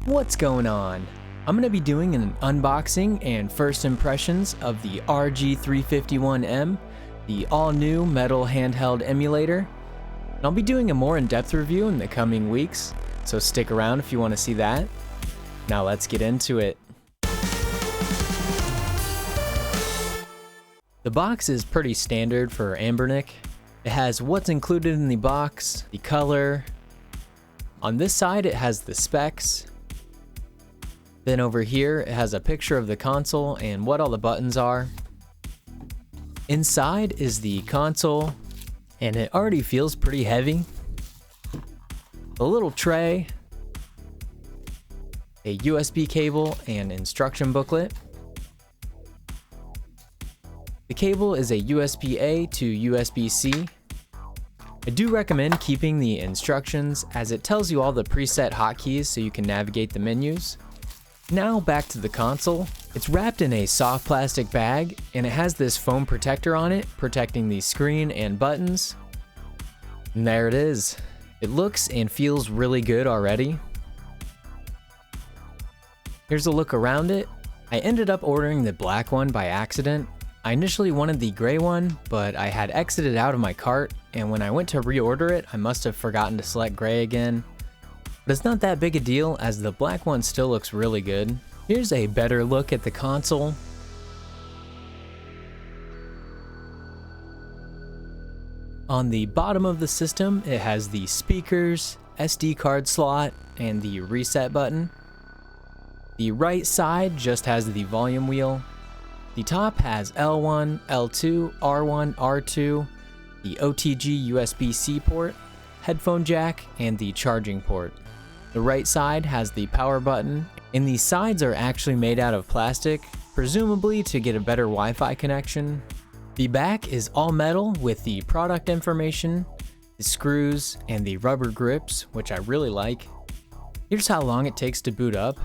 What's going on? I'm going to be doing an unboxing and first impressions of the RG351M, the all-new metal handheld emulator. And I'll be doing a more in-depth review in the coming weeks, so stick around if you want to see that. Now let's get into it. The box is pretty standard for Anbernic. It has what's included in the box, the color. On this side it has the specs. Then over here, it has a picture of the console and what all the buttons are. Inside is the console, and it already feels pretty heavy. A little tray, a USB cable, and instruction booklet. The cable is a USB-A to USB-C. I do recommend keeping the instructions as it tells you all the preset hotkeys so you can navigate the menus. Now back to the console. It's wrapped in a soft plastic bag and it has this foam protector on it, protecting the screen and buttons. And there it is. It looks and feels really good already. Here's a look around it. I ended up ordering the black one by accident. I initially wanted the gray one, but I had exited out of my cart, and when I went to reorder it, I must have forgotten to select gray again. But it's not that big a deal as the black one still looks really good. Here's a better look at the console. On the bottom of the system, it has the speakers, SD card slot, and the reset button. The right side just has the volume wheel. The top has L1, L2, R1, R2, the OTG USB-C port, headphone jack, and the charging port. The right side has the power button, and the sides are actually made out of plastic, presumably to get a better Wi-Fi connection. The back is all metal with the product information, the screws, and the rubber grips, which I really like. Here's how long it takes to boot up.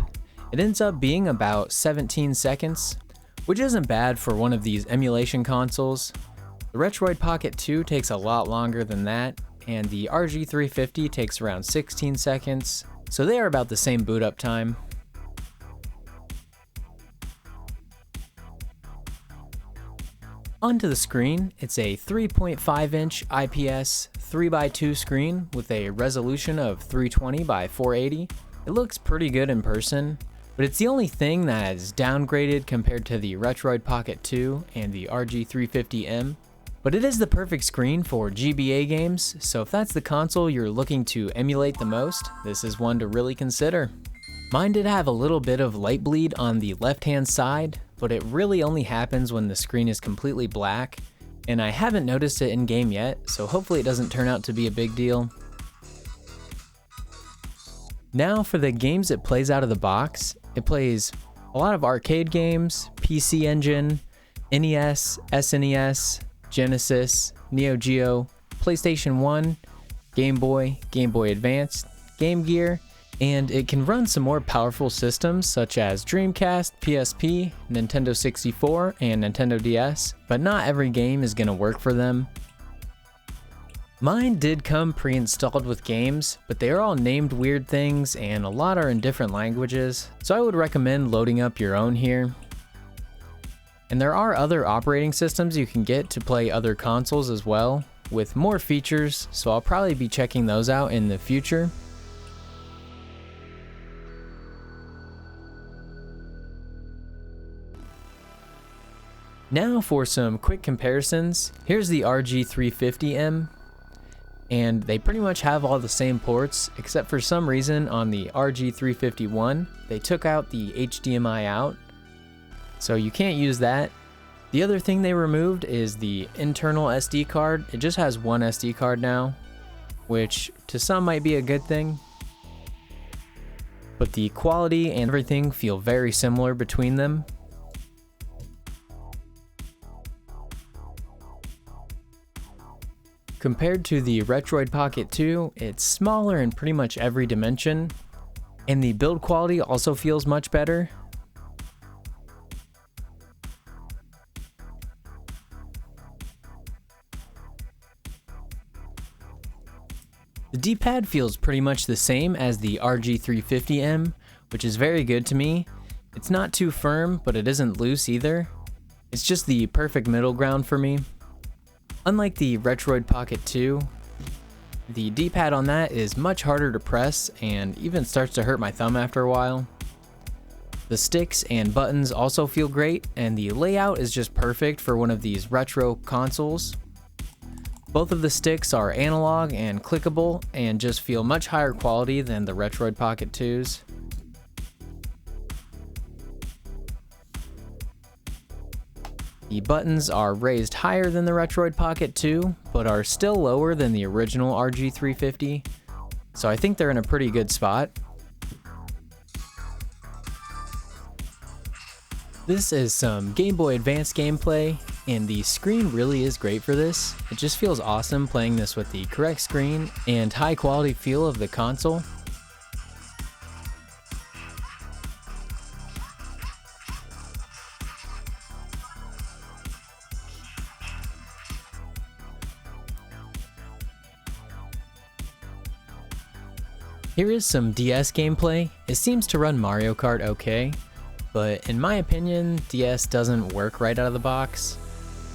It ends up being about 17 seconds, which isn't bad for one of these emulation consoles. The Retroid Pocket 2 takes a lot longer than that, and the RG350 takes around 16 seconds. So they are about the same boot up time. Onto the screen, it's a 3.5-inch IPS 3x2 screen with a resolution of 320 by 480. It looks pretty good in person, but it's the only thing that is downgraded compared to the Retroid Pocket 2 and the RG350M. But it is the perfect screen for GBA games, so if that's the console you're looking to emulate the most, this is one to really consider. Mine did have a little bit of light bleed on the left-hand side, but it really only happens when the screen is completely black, and I haven't noticed it in-game yet, so hopefully it doesn't turn out to be a big deal. Now for the games it plays out of the box. It plays a lot of arcade games, PC Engine, NES, SNES, Genesis, Neo Geo, PlayStation 1, Game Boy, Game Boy Advance, Game Gear, and it can run some more powerful systems such as Dreamcast, PSP, Nintendo 64, and Nintendo DS, but not every game is going to work for them. Mine did come pre-installed with games, but they are all named weird things and a lot are in different languages, so I would recommend loading up your own here. And there are other operating systems you can get to play other consoles as well, with more features, so I'll probably be checking those out in the future. Now for some quick comparisons. Here's the RG350M, and they pretty much have all the same ports, except for some reason on the RG351, they took out the HDMI out. So you can't use that. The other thing they removed is the internal SD card. It just has one SD card now, which to some might be a good thing. But the quality and everything feel very similar between them. Compared to the Retroid Pocket 2, it's smaller in pretty much every dimension, and the build quality also feels much better. The D-pad feels pretty much the same as the RG350M, which is very good to me. It's not too firm, but it isn't loose either. It's just the perfect middle ground for me. Unlike the Retroid Pocket 2, the D-pad on that is much harder to press and even starts to hurt my thumb after a while. The sticks and buttons also feel great, and the layout is just perfect for one of these retro consoles. Both of the sticks are analog and clickable and just feel much higher quality than the Retroid Pocket 2s. The buttons are raised higher than the Retroid Pocket 2, but are still lower than the original RG350, so I think they're in a pretty good spot. This is some Game Boy Advance gameplay, and the screen really is great for this. It just feels awesome playing this with the correct screen and high quality feel of the console. Here is some DS gameplay. It seems to run Mario Kart okay, but in my opinion, DS doesn't work right out of the box.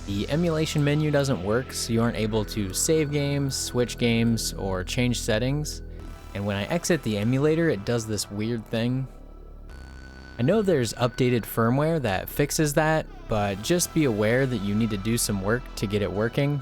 The emulation menu doesn't work, so you aren't able to save games, switch games, or change settings. And when I exit the emulator, it does this weird thing. I know there's updated firmware that fixes that, but just be aware that you need to do some work to get it working.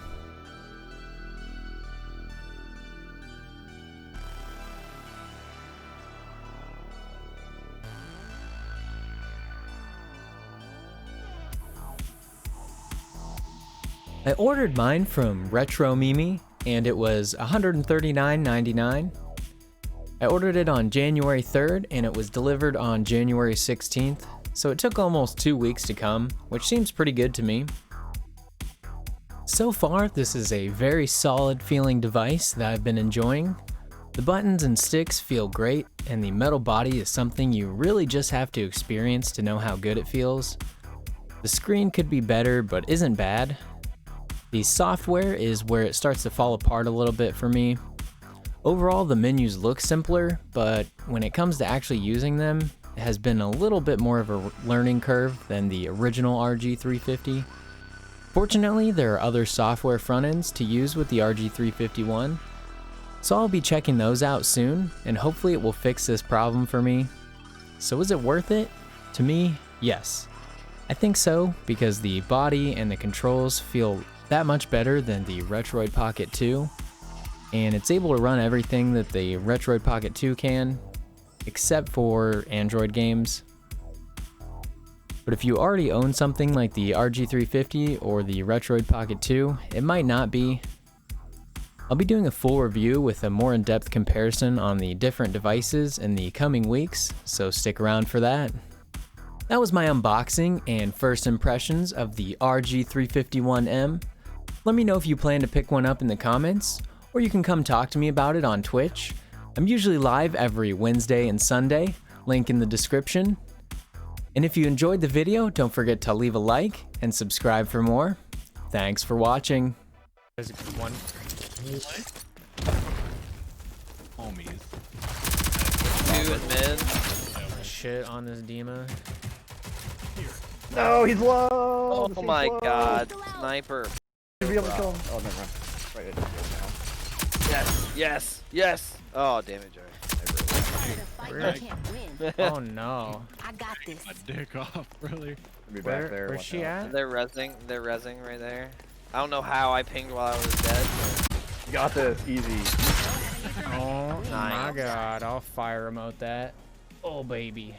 I ordered mine from Retro Mimi, and it was $139.99. I ordered it on January 3rd, and it was delivered on January 16th, so it took almost 2 weeks to come, which seems pretty good to me. So far, this is a very solid feeling device that I've been enjoying. The buttons and sticks feel great, and the metal body is something you really just have to experience to know how good it feels. The screen could be better, but isn't bad. The software is where it starts to fall apart a little bit for me. Overall, the menus look simpler, but when it comes to actually using them, it has been a little bit more of a learning curve than the original RG350. Fortunately, there are other software front ends to use with the RG351, so I'll be checking those out soon, and hopefully it will fix this problem for me. So is it worth it? To me, yes. I think so, because the body and the controls feel that much better than the Retroid Pocket 2, and it's able to run everything that the Retroid Pocket 2 can, except for Android games. But if you already own something like the RG350 or the Retroid Pocket 2, it might not be. I'll be doing a full review with a more in-depth comparison on the different devices in the coming weeks, so stick around for that. That was my unboxing and first impressions of the RG351M. Let me know if you plan to pick one up in the comments, or you can come talk to me about it on Twitch. I'm usually live every Wednesday and Sunday, link in the description. And if you enjoyed the video, don't forget to leave a like and subscribe for more. Thanks for watching. There's one. Homies. Two in mid. Shit on this Dima. No, he's low. Oh my god. Sniper. Be able to kill him. Oh, never mind. Right now. Yes, yes, yes. Oh, damage. Oh no. I got this. My dick off, really. Be back there. Where's she at? They're rezzing right there. I don't know how I pinged while I was dead. You got this. Easy. Oh my Nice. god, I'll fire emote that. Oh baby.